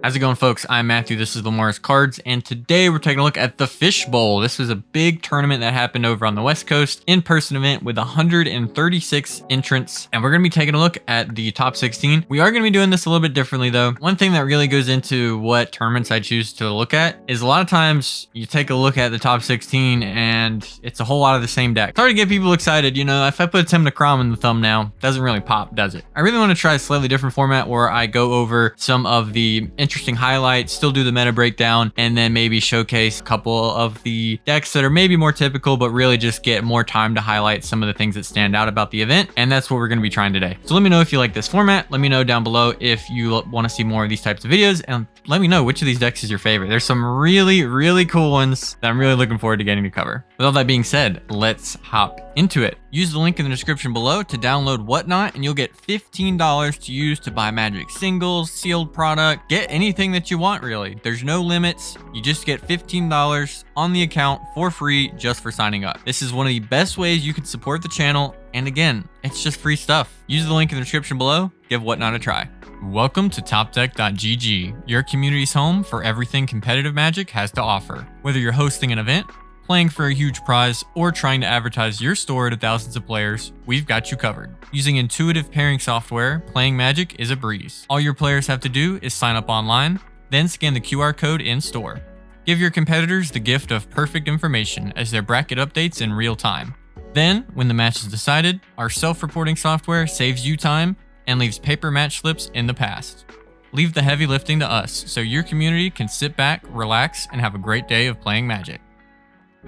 How's it going, folks? I'm Matthew. This is Lemora's Cards, and today we're taking a look at the Fishbowl. This was a big tournament that happened over on the West Coast, in-person event with 136 entrants, and we're going to be taking a look at the top 16. We are going to be doing this a little bit differently, though. One thing that really goes into what tournaments I choose to look at is a lot of times you take a look at the top 16 and it's a whole lot of the same deck. It's hard to get people excited, you know. If I put Tymna Kraum in the thumbnail, it doesn't really pop, does it? I really want to try a slightly different format where I go over some of the interesting highlights, still do the meta breakdown, and then maybe showcase a couple of the decks that are maybe more typical, but really just get more time to highlight some of the things that stand out about the event. And that's what we're going to be trying today. So let me know if you like this format. Let me know down below if you want to see more of these types of videos, and let me know which of these decks is your favorite. There's some really cool ones that I'm really looking forward to getting to cover. With all that being said, let's hop into it. Use the link in the description below to download Whatnot, and you'll get $15 to use to buy Magic singles, sealed product, get anything that you want, really. There's no limits. You just get $15 on the account for free just for signing up. This is one of the best ways you can support the channel, and again, it's just free stuff. Use the link in the description below. Give Whatnot a try. Welcome to TopDeck.gg, your community's home for everything competitive Magic has to offer. Whether you're hosting an event, playing for a huge prize, or trying to advertise your store to thousands of players, we've got you covered. Using intuitive pairing software, playing Magic is a breeze. All your players have to do is sign up online, then scan the QR code in store. Give your competitors the gift of perfect information as their bracket updates in real time. Then, when the match is decided, our self-reporting software saves you time and leaves paper match slips in the past. Leave the heavy lifting to us so your community can sit back, relax, and have a great day of playing Magic.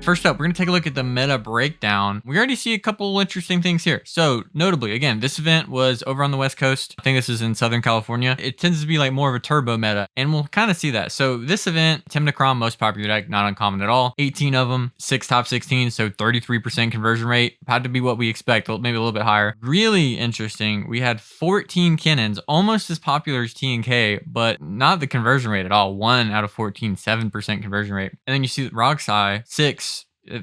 First up, we're going to take a look at the meta breakdown. We already see a couple interesting things here. So notably, again, this event was over on the West Coast. I think this is in Southern California. It tends to be like more of a turbo meta, and we'll kind of see that. So this event, Tymna Kraum, most popular deck, not uncommon at all. 18 of them, 6 top 16, so 33% conversion rate. Had to be what we expect, maybe a little bit higher. Really interesting. We had 14 Kennons, almost as popular as T and K, but not the conversion rate at all. 1 out of 14, 7% conversion rate. And then you see Rogsai, 6.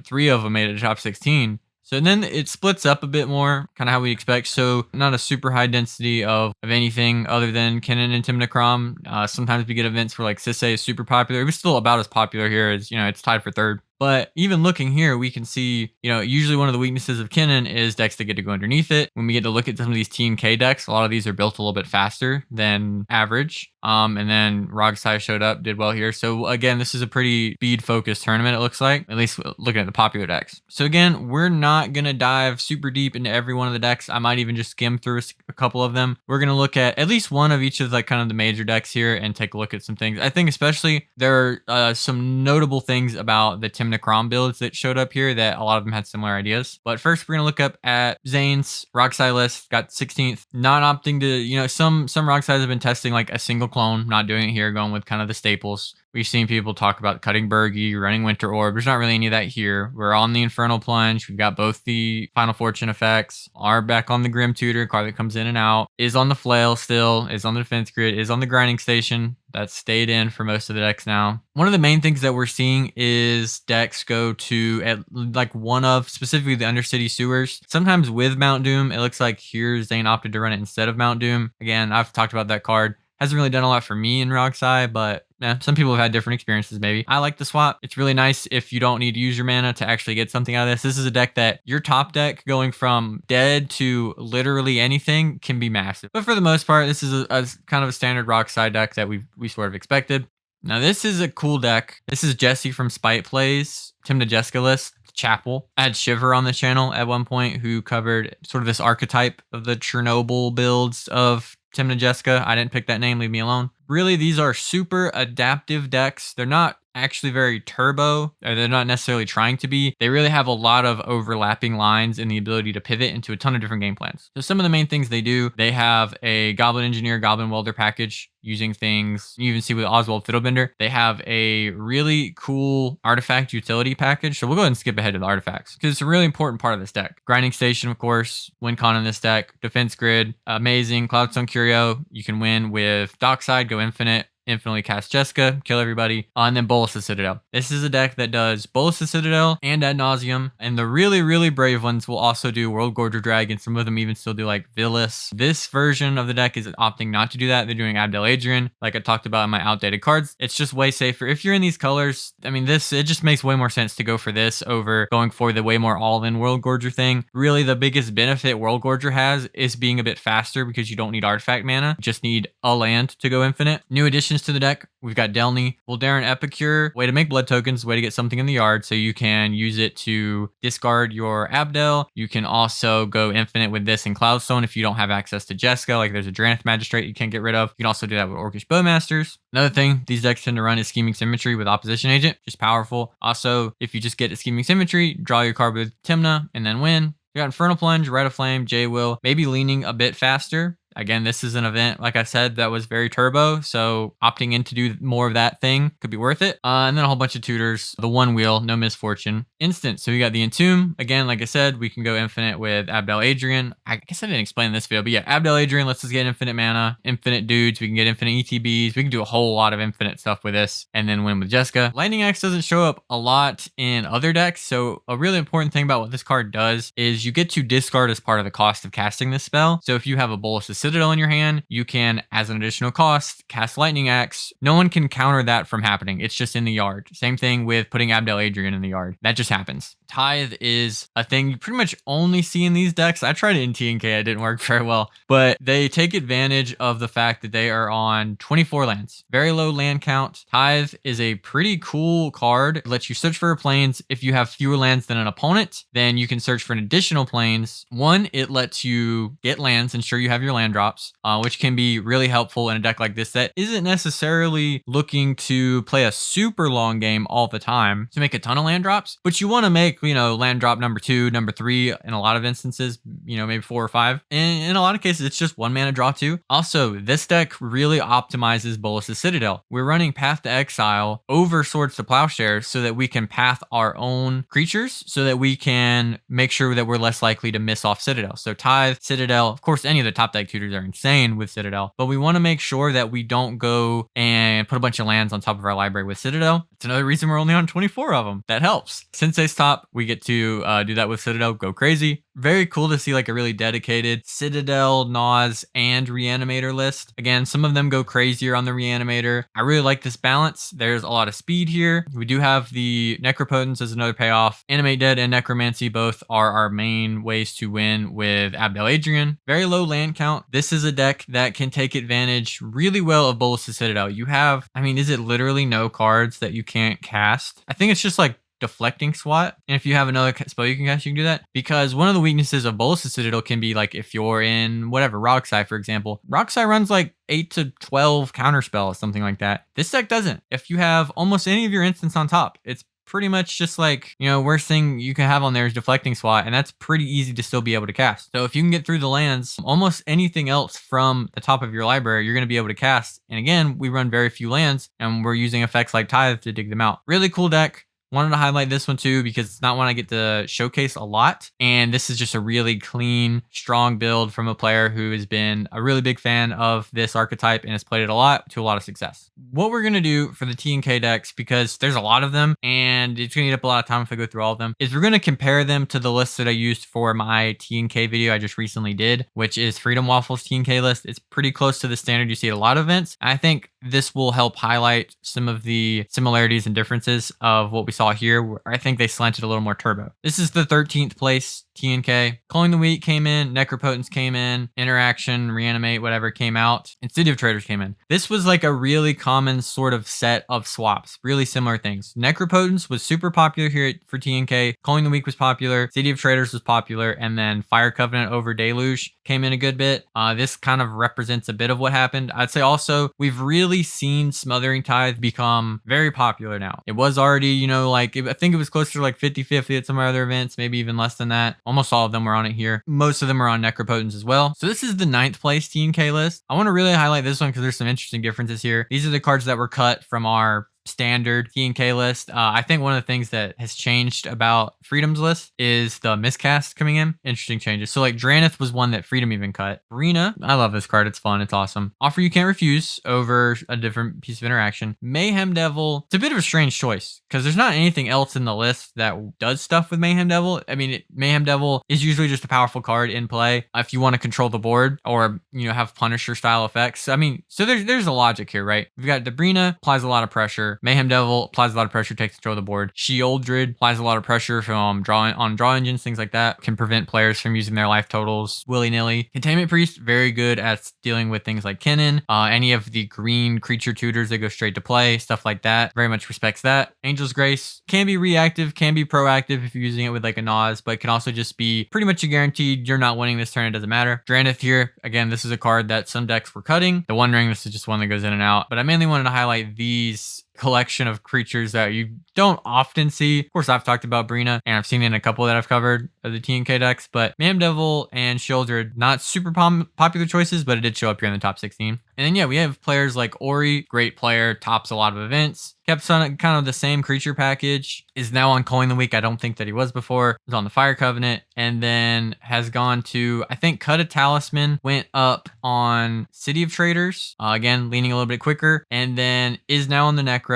3 of them made it to top 16. So then it splits up a bit more, kind of how we expect. So not a super high density of anything other than Kennen and Tymna Kraum. Sometimes we get events where like Sisay is super popular. It was still about as popular here as, you know, it's tied for third. But even looking here, we can see, you know, usually one of the weaknesses of Kennen is decks that get to go underneath it. When we get to look at some of these T and K decks, a lot of these are built a little bit faster than average. And then Rogsai showed up, did well here. So again, this is a pretty speed-focused tournament, it looks like, at least looking at the popular decks. So again, we're not going to dive super deep into every one of the decks. I might even just skim through a couple of them. We're going to look at least one of each of like kind of the major decks here and take a look at some things. I think especially there are some notable things about the Tymna Kraum builds that showed up here that a lot of them had similar ideas. But first, we're going to look up at Zane's Rogsai list, got 16th, not opting to, you know, some Rogsais have been testing like a single clone, not doing it here, going with kind of the staples. We've seen people talk about cutting Bergie, running Winter Orb. There's not really any of that here. We're on the Infernal Plunge. We've got both the Final Fortune effects, are back on the Grim Tutor, card that comes in and out, is on the Flail still, is on the Defense Grid, is on the Grinding Station. That's stayed in for most of the decks now. One of the main things that we're seeing is decks go to at like one of specifically the Undercity Sewers. Sometimes with Mount Doom, it looks like here Zane opted to run it instead of Mount Doom. Again, I've talked about that card. Hasn't really done a lot for me in Rogsai, but yeah, some people have had different experiences maybe. I like the swap. It's really nice if you don't need to use your mana to actually get something out of this. This is a deck that your top deck going from dead to literally anything can be massive. But for the most part, this is a kind of a standard Rogsai deck that we sort of expected. Now this is a cool deck. This is Jesse from Spite Plays, Tymna Jeska list. Chapel. I had Shiver on the channel at one point who covered sort of this archetype of the Chernobyl builds of Tymna Jeska. I didn't pick that name, leave me alone. Really, these are super adaptive decks. They're not actually very turbo, or they're not necessarily trying to be. They really have a lot of overlapping lines and the ability to pivot into a ton of different game plans. So some of the main things they do, they have a Goblin Engineer, Goblin Welder package using things. You even see with Oswald Fiddlebender, they have a really cool artifact utility package. So we'll go ahead and skip ahead to the artifacts because it's a really important part of this deck. Grinding Station, of course, win con in this deck. Defense Grid, amazing. Cloudstone Curio, you can win with Dockside, go infinite. infinitely cast Jeska, kill everybody, and then Bolus the Citadel. This is a deck that does Bolus the Citadel and Ad Nauseam, and the really brave ones will also do World Gorger Dragon. Some of them even still do like Villas. This version of the deck is opting not to do that. They're doing Abdel Adrian, like I talked about in my outdated cards. It's just way safer. If you're in these colors, I mean, it just makes way more sense to go for this over going for the way more all-in World Gorger thing. Really, the biggest benefit World Gorger has is being a bit faster because you don't need artifact mana. You just need a land to go infinite. New additions to the deck, we've got Delny, Voldaren Epicure, way to make blood tokens, way to get something in the yard so you can use it to discard your Abdel. You can also go infinite with this in Cloudstone if you don't have access to Jeska, like there's a Drannith Magistrate you can't get rid of. You can also do that with Orcish Bowmasters. Another thing these decks tend to run is Scheming Symmetry with Opposition Agent, just powerful. Also, if you just get a Scheming Symmetry, draw your card with Tymna and then win. You got Infernal Plunge, Rite of Flame, J-Will, maybe leaning a bit faster. Again, this is an event, like I said, that was very turbo, so opting in to do more of that thing could be worth it. And then a whole bunch of tutors. The one wheel, no misfortune. Instant, so we got the Entomb. Again, like I said, we can go infinite with Abdel Adrian. I guess I didn't explain in this video, but yeah, Abdel Adrian lets us get infinite mana, infinite dudes. We can get infinite ETBs. We can do a whole lot of infinite stuff with this, and then win with Jeska. Lightning Axe doesn't show up a lot in other decks, so a really important thing about what this card does is you get to discard as part of the cost of casting this spell. So if you have a Bolus of Citadel in your hand, you can, as an additional cost, cast Lightning Axe. No one can counter that from happening. It's just in the yard. Same thing with putting Abdel Adrian in the yard. That just happens. Tithe is a thing you pretty much only see in these decks. I tried it in TNK, it didn't work very well, but they take advantage of the fact that they are on 24 lands. Very low land count. Tithe is a pretty cool card. It lets you search for planes. If you have fewer lands than an opponent, then you can search for an additional planes. One, it lets you get lands, ensure you have your land drops, which can be really helpful in a deck like this that isn't necessarily looking to play a super long game all the time to make a ton of land drops, but you want to make, land drop number 2, number 3 in a lot of instances, maybe 4 or 5. And in a lot of cases, it's just 1 mana draw 2. Also, this deck really optimizes Bolus's Citadel. We're running Path to Exile over Swords to Plowshares so that we can path our own creatures so that we can make sure that we're less likely to miss off Citadel. So Tithe, Citadel, of course, any of the top deck tutors are insane with Citadel, but we want to make sure that we don't go and put a bunch of lands on top of our library with Citadel. It's another reason we're only on 24 of them. That helps. Sensei's top, we get to do that with Citadel, go crazy. Very cool to see like a really dedicated Citadel, Naws, and Reanimator list. Again, some of them go crazier on the Reanimator. I really like this balance. There's a lot of speed here. We do have the Necropotence as another payoff. Animate Dead and Necromancy both are our main ways to win with Abdel Adrian. Very low land count. This is a deck that can take advantage really well of Bolus's Citadel. You have, is it literally no cards that you can't cast? I think it's just like Deflecting Swat, and if you have another spell you can cast, you can do that, because one of the weaknesses of Bolus's Citadel can be like if you're in whatever Roxai, for example. Roxai runs like 8 to 12 counter spells, something like that. This deck doesn't. If you have almost any of your instants on top, it's pretty much just like, worst thing you can have on there is Deflecting Swat, and that's pretty easy to still be able to cast. So if you can get through the lands, almost anything else from the top of your library, you're going to be able to cast. And again, we run very few lands, and we're using effects like Tithe to dig them out. Really cool deck. Wanted to highlight this one too because it's not one I get to showcase a lot. And this is just a really clean, strong build from a player who has been a really big fan of this archetype and has played it a lot to a lot of success. What we're going to do for the TNK decks, because there's a lot of them and it's going to eat up a lot of time if I go through all of them, is we're going to compare them to the list that I used for my TNK video I just recently did, which is Freedom Waffles TNK list. It's pretty close to the standard you see at a lot of events. I think this will help highlight some of the similarities and differences of what we saw here, where I think they slanted a little more turbo. This is the 13th place TNK. Calling the Weak came in, Necropotence came in, Interaction, Reanimate, whatever came out, and City of Traders came in. This was like a really common sort of set of swaps, really similar things. Necropotence was super popular here for TNK, Calling the Weak was popular, City of Traders was popular, and then Fire Covenant over Deluge came in a good bit. This kind of represents a bit of what happened. I'd say also, we've really seen Smothering Tithe become very popular now. It was already, I think it was closer to like 50-50 at some other events, maybe even less than that. Almost all of them were on it here. Most of them are on Necropotence as well. So this is the 9th place TNK list. I want to really highlight this one because there's some interesting differences here. These are the cards that were cut from our standard T&K list. I think one of the things that has changed about Freedom's list is the miscast coming in. Interesting changes. So like Dranith was one that Freedom even cut. Brina, I love this card. It's fun. It's awesome. Offer you can't refuse over a different piece of interaction. Mayhem Devil, it's a bit of a strange choice because there's not anything else in the list that does stuff with Mayhem Devil. I mean, Mayhem Devil is usually just a powerful card in play if you want to control the board or, you know, have Punisher style effects. I mean, so there's a logic here, right? We've got Debrina, applies a lot of pressure. Mayhem Devil applies a lot of pressure, takes control of the board. Sheoldred applies a lot of pressure from draw engines, things like that. Can prevent players from using their life totals willy-nilly. Containment Priest, very good at dealing with things like Kennen, any of the green creature tutors that go straight to play, stuff like that. Very much respects that. Angel's Grace can be reactive, can be proactive if you're using it with like a Nas, but can also just be pretty much a guaranteed you're not winning this turn, it doesn't matter. Dranith here, again, this is a card that some decks were cutting. The One Ring, this is just one that goes in and out, but I mainly wanted to highlight these collection of creatures that you don't often see. Of course, I've talked about Brina, and I've seen it in a couple that I've covered of the T&K decks, but Mayhem Devil and Sheoldred, not super popular choices, but it did show up here in the top 16. And then, yeah, we have players like Ori, great player, tops a lot of events, kept on kind of the same creature package, is now on Coin the Week. I don't think that he was before, was on the Fire Covenant, and then has gone to, I think, Cut a Talisman, went up on City of Traders, again, leaning a little bit quicker, and then is now on the Necro,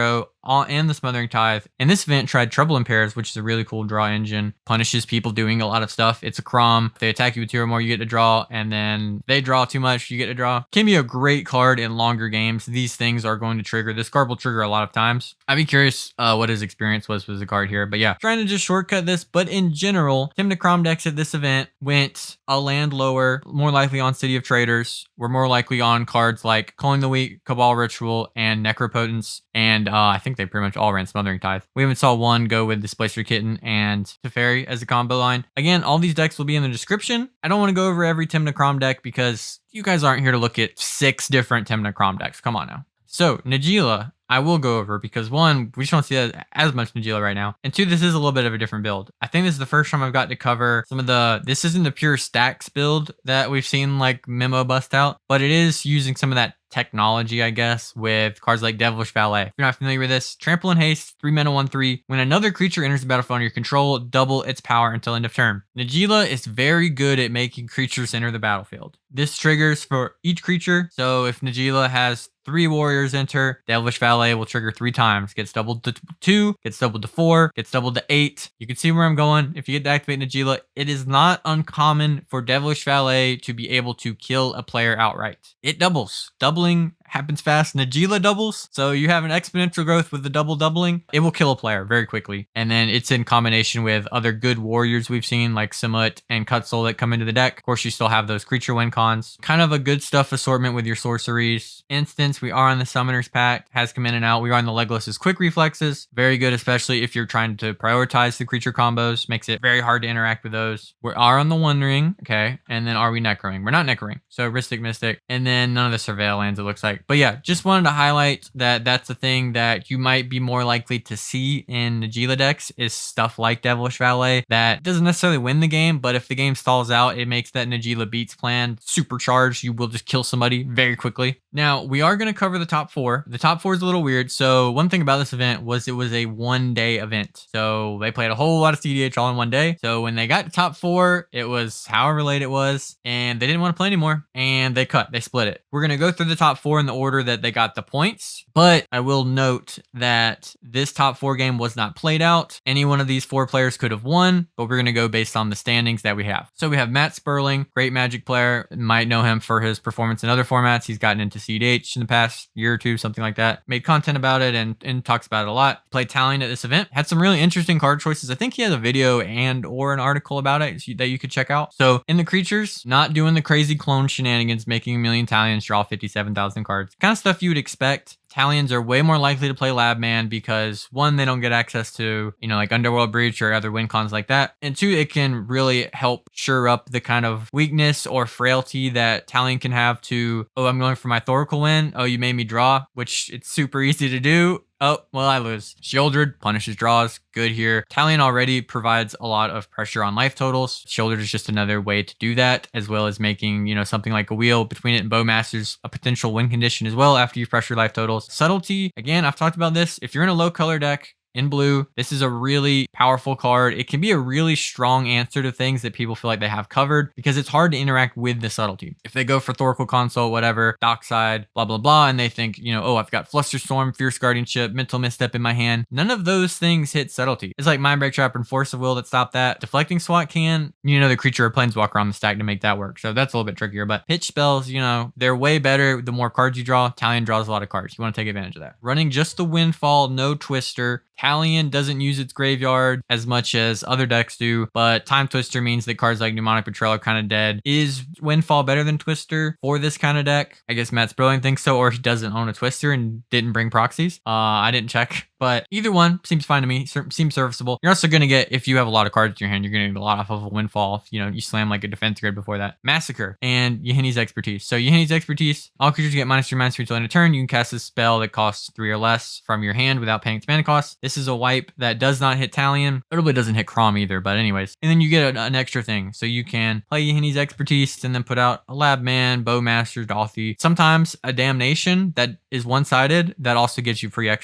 and the Smothering Tithe. And this event tried Trouble in Pairs, which is a really cool draw engine. Punishes people doing a lot of stuff. It's a Kraum. If they attack you with 2 or more, you get to draw. And then they draw too much, you get to draw. Can be a great card in longer games. These things are going to trigger. This card will trigger a lot of times. I'd be curious what his experience was with the card here. But yeah, trying to just shortcut this. But in general, Tymna Kraum decks at this event went a land lower, more likely on City of Traders. We're more likely on cards like Calling the Weak, Cabal Ritual, and Necropotence. And I think they pretty much all ran Smothering Tithe. We even saw one go with Displacer Kitten and Teferi as a combo line. Again, all these decks will be in the description. I don't want to go over every Tymna Kraum deck because you guys aren't here to look at 6 different Tymna Kraum decks. Come on now. So Najeela, I will go over because 1, we just don't see as much Najeela right now. And 2, this is a little bit of a different build. I think this is the first time I've got to cover some of this isn't the pure stacks build that we've seen like Memo bust out, but it is using some of that technology, I guess, with cards like Devilish Valet. If you're not familiar with this, Trample and Haste, 3 mana, 1/3. When another creature enters the battlefield under your control, double its power until end of turn. Najeela is very good at making creatures enter the battlefield. This triggers for each creature. So if Najeela has 3 warriors enter, Devilish Valet will trigger 3 times. Gets doubled to 2, gets doubled to 4, gets doubled to 8. You can see where I'm going. If you get to activate Najeela, it is not uncommon for Devilish Valet to be able to kill a player outright. It doubles. Doubling happens fast. Najeela doubles. So you have an exponential growth with the doubling. It will kill a player very quickly. And then it's in combination with other good warriors we've seen like Samut and Cutsoul that come into the deck. Of course, you still have those creature win cons. Kind of a good stuff assortment with your sorceries. Instance, we are on the Summoner's Pact. Has come in and out. We are on the Legolas's Quick Reflexes. Very good, especially if you're trying to prioritize the creature combos. Makes it very hard to interact with those. We are on the One Ring. Okay. And then are we Necroing? We're not Necroing. So Ristic Mystic. And then none of the Surveil lands, it looks like. But yeah, just wanted to highlight that that's a thing that you might be more likely to see in Najeela decks is stuff like Devilish Valet that doesn't necessarily win the game, but if the game stalls out, it makes that Najeela beats plan supercharged. You will just kill somebody very quickly. Now, we are going to cover the top 4. The top 4 is a little weird. So one thing about this event was it was a 1-day event. So they played a whole lot of cEDH all in 1 day. So when they got to top 4, it was however late it was, and they didn't want to play anymore, and they split it. We're going to go through the top 4 in the order that they got the points, but I will note that this top 4 game was not played out. Any one of these 4 players could have won, but we're going to go based on the standings that we have. So we have Matt Sperling, great Magic player. Might know him for his performance in other formats. He's gotten into cEDH in the past year or 2, something like that. Made content about it and talks about it a lot. Played Talion at this event. Had some really interesting card choices. I think he has a video and or an article about it that you could check out. So in the creatures, not doing the crazy clone shenanigans, making a million Talions draw 57,000 cards. Kind of stuff you would expect. Talions are way more likely to play Labman because 1, they don't get access to, like Underworld Breach or other win cons like that. And 2, it can really help shore up the kind of weakness or frailty that Talion can have to, oh, I'm going for my Thoracle win. Oh, you made me draw, which it's super easy to do. Oh, well, I lose. Sheoldred punishes draws. Good here. Talion already provides a lot of pressure on life totals. Sheoldred is just another way to do that, as well as making, something like a wheel between it and Bowmasters a potential win condition as well after you pressure life totals. spells. Subtlety, again, I've talked about this. If you're in a low color deck, in blue, this is a really powerful card. It can be a really strong answer to things that people feel like they have covered because it's hard to interact with the subtlety. If they go for Thoracle Consult, whatever, Dockside, blah, blah, blah, and they think, you know, oh, I've got Flusterstorm, Fierce Guardianship, Mental Misstep in my hand. None of those things hit subtlety. It's like Mindbreak Trap and Force of Will that stop that. Deflecting Swat can, you know, the creature or planeswalker on the stack to make that work. So that's a little bit trickier, but pitch spells, you know, they're way better the more cards you draw. Talion draws a lot of cards. You want to take advantage of that. Running just the Windfall, no Twister. Talion doesn't use its graveyard as much as other decks do, but Time Twister means that cards like Mnemonic Betrayal are kind of dead. Is Windfall better than Twister for this kind of deck? I guess Matt Sperling thinks so, or he doesn't own a Twister and didn't bring proxies. I didn't check, but either one seems fine to me. Seems serviceable. You're also going to get, if you have a lot of cards in your hand, you're going to get a lot off of a Windfall. If, you know, you slam like a defense grid before that. Massacre and Yahini's Expertise. So Yahini's Expertise, all creatures get -3/-3 until end of turn. You can cast a spell that costs 3 or less from your hand without paying its mana cost. This is a wipe that does not hit Talion. It really doesn't hit Kraum either, but anyways. And then you get an extra thing. So you can play Yahini's Expertise and then put out a Labman, Bowmaster, Dolthy. Sometimes a Damnation that is one-sided that also gets you free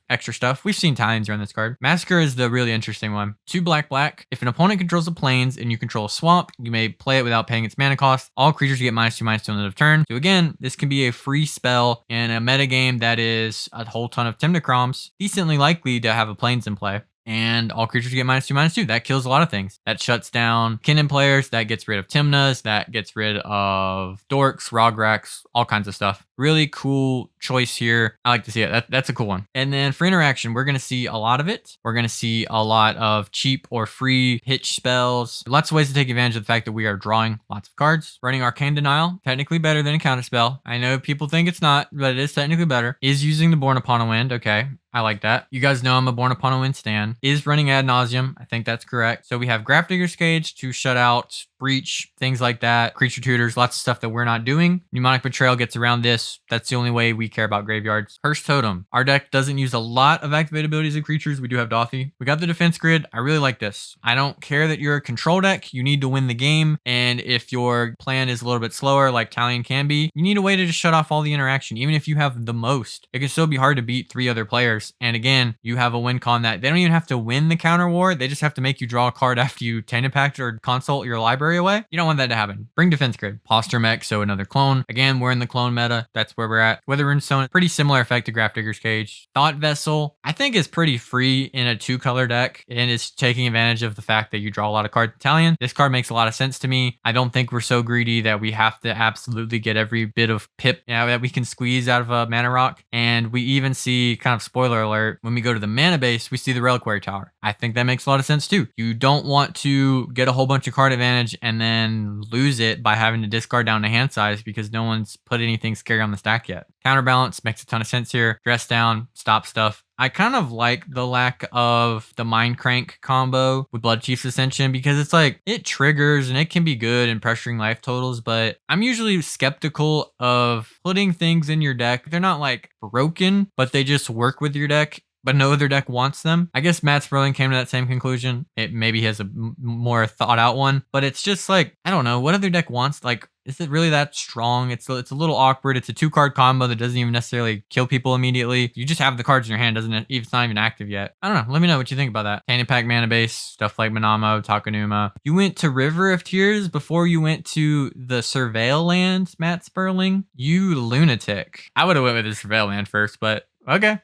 extra stuff. We've seen Talions run this card. Massacre is the really interesting one. 2 black. If an opponent controls a plains and you control a swamp, you may play it without paying its mana cost. All creatures get -2/-2 end of turn. So again, this can be a free spell in a metagame that is a whole ton of Tymna Kroms, decently likely to have a plains in play. And all creatures get -2/-2. That kills a lot of things. That shuts down Kinnan players. That gets rid of Tymnas. That gets rid of Dorks, Rograks, all kinds of stuff. Really cool choice here. I like to see it. That's a cool one. And then for interaction, we're going to see a lot of it. We're going to see a lot of cheap or free pitch spells. Lots of ways to take advantage of the fact that we are drawing lots of cards. Running Arcane Denial, technically better than a counterspell. I know people think it's not, but it is technically better. Is using the Born Upon a Wind. Okay. I like that. You guys know I'm a Born Upon a Wind stan. Is running Ad Nauseam. I think that's correct. So we have Grafdigger's Cage to shut out Breach, things like that. Creature Tutors, lots of stuff that we're not doing. Mnemonic Betrayal gets around this. That's the only way we care about graveyards. Cursed Totem. Our deck doesn't use a lot of activated abilities of creatures. We do have Dolthy. We got the Defense Grid. I really like this. I don't care that you're a control deck. You need to win the game. And if your plan is a little bit slower, like Talion can be, you need a way to just shut off all the interaction. Even if you have the most, it can still be hard to beat 3 other players. And again, you have a win con that they don't even have to win the counter war. They just have to make you draw a card after you Tanipact or consult your library away. You don't want that to happen. Bring Defense Grid. Posture Mech, so another clone. Again, we're in the clone meta. That's where we're at. Weather Rune Stone, pretty similar effect to Grafdigger's Cage. Thought Vessel, I think is pretty free in a 2-color deck and it's taking advantage of the fact that you draw a lot of cards. Italian. This card makes a lot of sense to me. I don't think we're so greedy that we have to absolutely get every bit of pip that we can squeeze out of a mana rock. And we even see, kind of spoiler alert, when we go to the mana base, we see the Reliquary Tower. I think that makes a lot of sense too. You don't want to get a whole bunch of card advantage and then lose it by having to discard down to hand size because no one's put anything scary on the stack yet. Counterbalance makes a ton of sense here. Dress down, stop stuff. I kind of like the lack of the Mind Crank combo with Blood Chief's Ascension because it's like, it triggers and it can be good in pressuring life totals, but I'm usually skeptical of putting things in your deck. They're not like broken, but they just work with your deck, but no other deck wants them. I guess Matt Sperling came to that same conclusion. It maybe has a more thought out one, but it's just like, I don't know what other deck wants. Like, is it really that strong? It's a little awkward. It's a 2-card combo that doesn't even necessarily kill people immediately. You just have the cards in your hand, it's not even active yet. I don't know. Let me know what you think about that. Tanipact mana base, stuff like Manamo, Takanuma. You went to River of Tears before you went to the Surveil land, Matt Sperling. You lunatic. I would have went with the Surveil land first, but okay.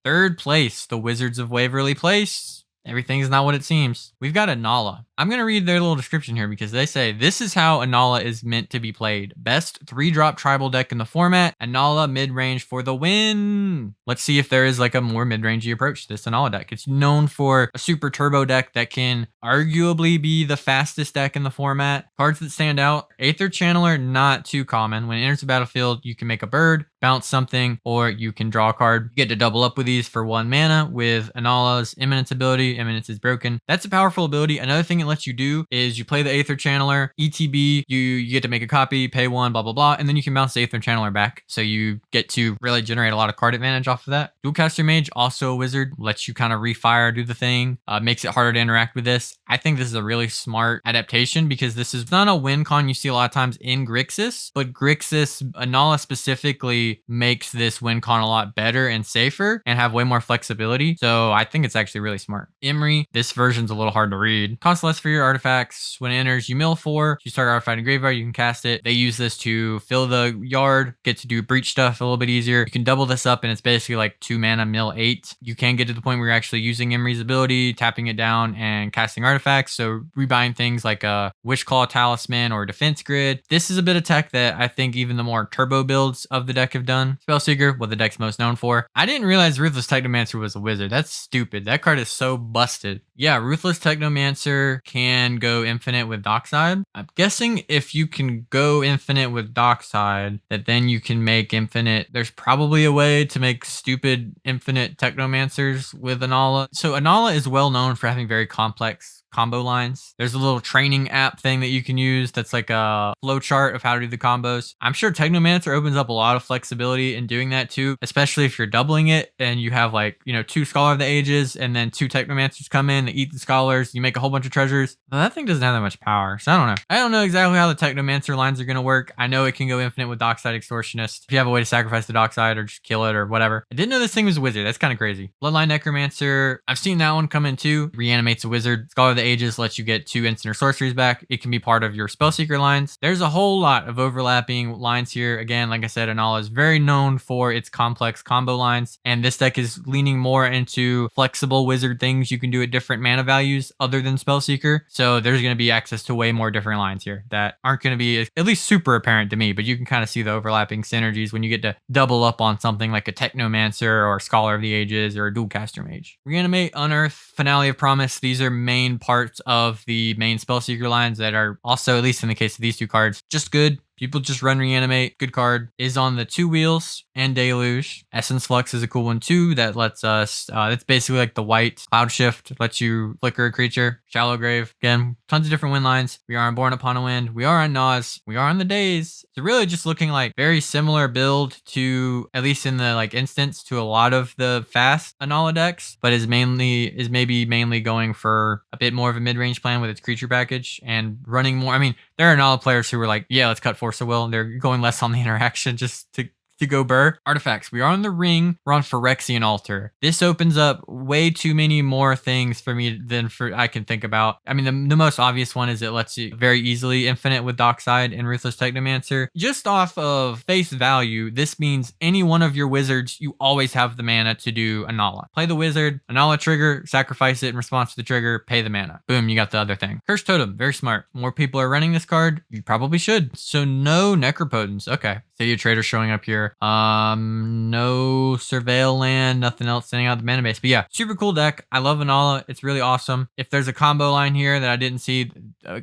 Third place, the Wizards of Waverly Place. Everything's not what it seems. We've got Inalla. I'm going to read their little description here because they say, this is how Inalla is meant to be played. Best 3-drop tribal deck in the format. Inalla mid-range for the win. Let's see if there is like a more mid-rangey approach to this Inalla deck. It's known for a super turbo deck that can arguably be the fastest deck in the format. Cards that stand out. Aether Channeler, not too common. When it enters the battlefield, you can make a bird, bounce something, or you can draw a card. You get to double up with these for 1 mana with Inalla's Imminence ability. Eminence is broken. That's a powerful ability. Another thing it lets you do is you play the Aether Channeler, ETB, you get to make a copy, pay 1, blah, blah, blah, and then you can bounce the Aether Channeler back. So you get to really generate a lot of card advantage off of that. Dualcaster Mage, also a wizard, lets you kind of refire, do the thing, makes it harder to interact with this. I think this is a really smart adaptation because this is not a win con you see a lot of times in Grixis, but Grixis, Inalla specifically, makes this win con a lot better and safer and have way more flexibility. So I think it's actually really smart. Emery, this version's a little hard to read. Costs less for your artifacts. When it enters, you mill 4. You start artifact in graveyard, you can cast it. They use this to fill the yard, get to do breach stuff a little bit easier. You can double this up and it's basically like 2 mana, mill 8. You can get to the point where you're actually using Emery's ability, tapping it down and casting artifacts. So rebuying things like a Wishclaw Talisman or Defense Grid. This is a bit of tech that I think even the more turbo builds of the deck have done. Spellseeker, what the deck's most known for. I didn't realize Ruthless Technomancer was a wizard. That's stupid. That card is so busted. Yeah, Ruthless Technomancer can go infinite with Dockside. I'm guessing if you can go infinite with Dockside, that then you can make infinite. There's probably a way to make stupid infinite Technomancers with Inalla. So Inalla is well known for having very complex combo lines. There's a little training app thing that you can use that's like a flow chart of how to do the combos. I'm sure Technomancer opens up a lot of flexibility in doing that too, especially if you're doubling it and you have like, 2 Scholar of the Ages and then 2 Technomancers come in, they eat the Scholars, you make a whole bunch of treasures. But that thing doesn't have that much power, so I don't know. I don't know exactly how the Technomancer lines are going to work. I know it can go infinite with Dockside Extortionist. If you have a way to sacrifice the Dockside or just kill it or whatever. I didn't know this thing was a wizard. That's kind of crazy. Bloodline Necromancer, I've seen that one come in too. Reanimates a wizard. Scholar of the Ages lets you get 2 instant or sorceries back. It can be part of your Spellseeker lines. There's a whole lot of overlapping lines here. Again, like I said, Inalla is very known for its complex combo lines, and this deck is leaning more into flexible wizard things you can do at different mana values other than Spellseeker. So there's going to be access to way more different lines here that aren't going to be at least super apparent to me, but you can kind of see the overlapping synergies when you get to double up on something like a Technomancer or Scholar of the Ages or a Dualcaster Mage. Reanimate, Unearth, Finale of Promise. These are main parts of the main Spellseeker lines that are also, at least in the case of these 2 cards, just good. People just run Reanimate. Good card. Is on the 2 wheels and Deluge. Essence Flux is a cool one too. That lets us, it's basically like the white Cloud Shift. Lets you flicker a creature. Shallow Grave. Again, tons of different win lines. We are on Born Upon a Wind. We are on Nas. We are on the Days. So really just looking like very similar build to, at least in the like instance, to a lot of the fast Inalla decks, but is maybe mainly going for a bit more of a mid-range plan with its creature package and running more. I mean, there are Inalla players who were like, yeah, let's cut Force of Will, and they're going less on the interaction just to go burr. Artifacts. We are on the Ring. We're on Phyrexian Altar. This opens up way too many more things for me than I can think about. I mean, the most obvious one is it lets you very easily infinite with Dockside and Ruthless Technomancer. Just off of face value, this means any one of your wizards, you always have the mana to do Inalla. Play the wizard, Inalla trigger, sacrifice it in response to the trigger, pay the mana. Boom, you got the other thing. Cursed Totem. Very smart. More people are running this card. You probably should. So no Necropotence. Okay. City of Trader showing up here. No Surveil Land, nothing else standing out the mana base. But yeah, super cool deck. I love Inalla. It's really awesome. If there's a combo line here that I didn't see,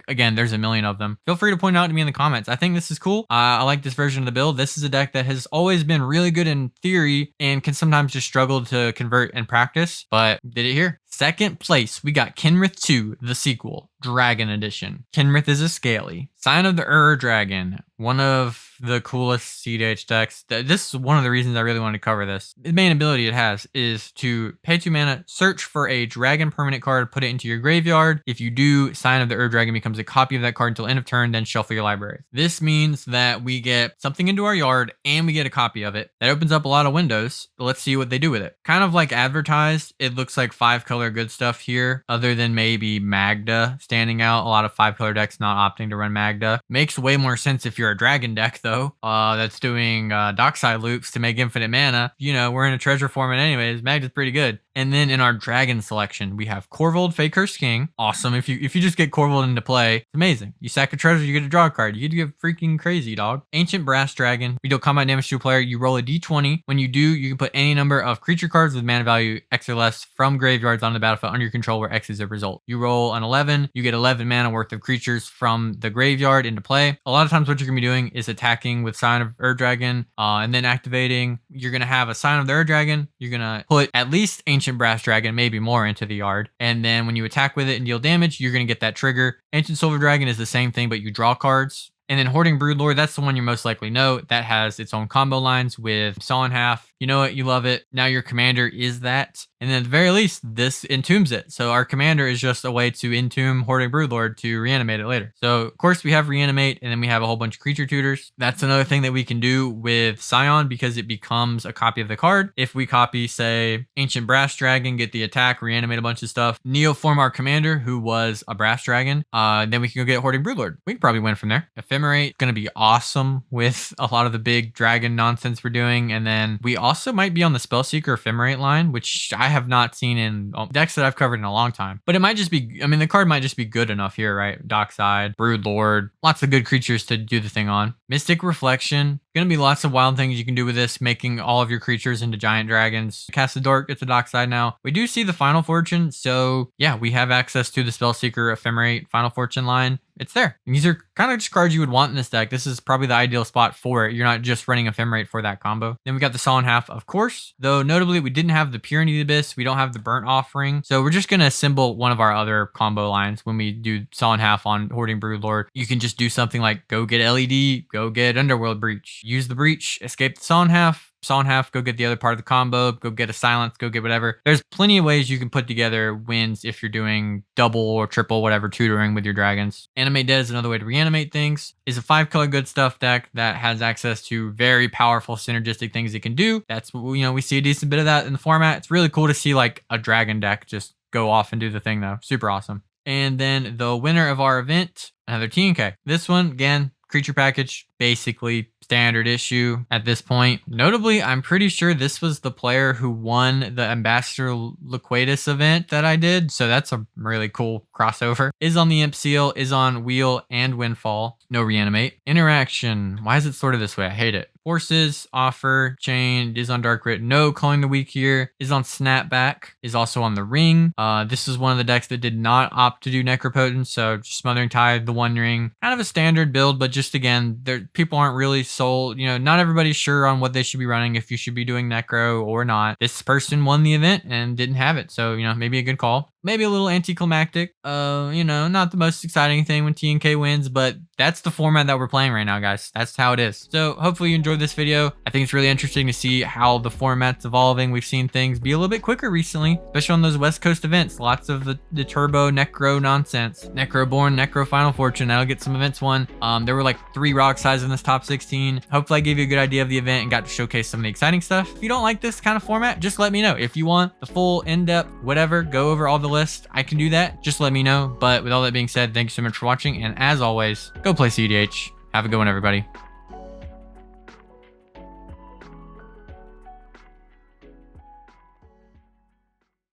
again, there's a million of them. Feel free to point out to me in the comments. I think this is cool. I like this version of the build. This is a deck that has always been really good in theory and can sometimes just struggle to convert in practice, but did it here. Second place, we got Kenrith 2, the sequel, Dragon Edition. Kenrith is a Scaly. Scion of the Dragon, one of the coolest cEDH decks. This is one of the reasons I really wanted to cover this. The main ability it has is to pay 2 mana, search for a dragon permanent card, put it into your graveyard. If you do, Scion of the Dragon becomes a copy of that card until end of turn, then shuffle your library. This means that we get something into our yard and we get a copy of it. That opens up a lot of windows. Let's see what they do with it. Kind of like advertised, it looks like 5-color good stuff here, other than maybe Magda standing out. A lot of 5-color decks not opting to run Magda. Makes way more sense if you're a dragon deck though, that's doing Dockside loops to make infinite mana. We're in a treasure format anyways. Magda's pretty good. And then in our dragon selection, we have Corvold, Fey Cursed King. Awesome. If you just get Corvold into play, it's amazing. You sack a treasure, you get a draw card. You get freaking crazy, dog. Ancient Brass Dragon. We deal combat damage to a player. You roll a d20. When you do, you can put any number of creature cards with mana value X or less from graveyards on the battlefield under your control where X is a result. You roll an 11. You get 11 mana worth of creatures from the graveyard into play. A lot of times what you're going to be doing is attacking attacking with Scion of Ur Dragon, and then activating, you're going to have a Scion of the Ur Dragon. You're going to put at least Ancient Brass Dragon, maybe more, into the yard. And then when you attack with it and deal damage, you're going to get that trigger. Ancient Silver Dragon is the same thing, but you draw cards. And then Hoarding Broodlord, that's the one you most likely know. That has its own combo lines with Saw in Half. You know it, you love it. Now your commander is that. And then at the very least, this entombs it. So our commander is just a way to entomb Hoarding Broodlord to reanimate it later. So of course we have reanimate, and then we have a whole bunch of creature tutors. That's another thing that we can do with Scion because it becomes a copy of the card. If we copy, say, Ancient Brass Dragon, get the attack, reanimate a bunch of stuff, neoform our commander, who was a Brass Dragon, then we can go get Hoarding Broodlord. We can probably win from there. Ephemerate, going to be awesome with a lot of the big dragon nonsense we're doing. And then we also might be on the Spellseeker Ephemerate line, which I have not seen in decks that I've covered in a long time. But it might just be, I mean, the card might just be good enough here, right? Dockside, Broodlord, lots of good creatures to do the thing on. Mystic Reflection, gonna be lots of wild things you can do with this, making all of your creatures into giant dragons. Cast the Dork, it's a dockside now. We do see the Final Fortune, so yeah, we have access to the Spellseeker Ephemerate Final Fortune line. It's there. And these are kind of just cards you would want in this deck. This is probably the ideal spot for it. You're not just running Ephemerate for that combo. Then we got the Saw in Half, of course, though notably we didn't have the Purity Abyss. We don't have the Burnt Offering. So we're just going to assemble one of our other combo lines when we do Saw in Half on Hoarding Broodlord. You can just do something like go get LED, go get Underworld Breach, use the Breach, escape the Saw in Half, go get the other part of the combo, go get a silence, go get whatever. There's plenty of ways you can put together wins if you're doing double or triple, whatever, tutoring with your dragons. Animate Dead is another way to reanimate things. Is a 5-color good stuff deck that has access to very powerful synergistic things it can do. That's, you know, we see a decent bit of that in the format. It's really cool to see like a dragon deck just go off and do the thing though. Super awesome. And then the winner of our event, another TNK. This one, again, creature package, basically standard issue at this point. Notably, I'm pretty sure this was the player who won the Ambassador Liquidus event that I did. So that's a really cool crossover. Is on the Imp Seal, is on Wheel and Windfall. No reanimate. Interaction. Why is it sorted this way? I hate it. Forces, Offer, Chained, is on Dark Writ. No Culling the Weak here. Is on Snapback. Is also on the Ring. This is one of the decks that did not opt to do Necropotent. So Smothering Tide, the One Ring. Kind of a standard build, but just again, people aren't really sold. You know, not everybody's sure on what they should be running, if you should be doing Necro or not. This person won the event and didn't have it. So, you know, maybe a good call. Maybe a little anticlimactic. You know, not the most exciting thing when TNK wins, but that's the format that we're playing right now, guys. That's how it is. So hopefully you enjoyed this video. I think it's really interesting to see how the format's evolving. We've seen things be a little bit quicker recently, especially on those West Coast events. Lots of the turbo Necro nonsense. Necroborn, Necro Final Fortune. That'll get some events won. There were like 3 rock sides in this top 16. Hopefully I gave you a good idea of the event and got to showcase some of the exciting stuff. If you don't like this kind of format, just let me know. If you want the full in-depth, whatever, go over all the list, I can do that. Just let me know. But with all that being said, thank you so much for watching. And as always, go play cEDH. Have a good one, everybody.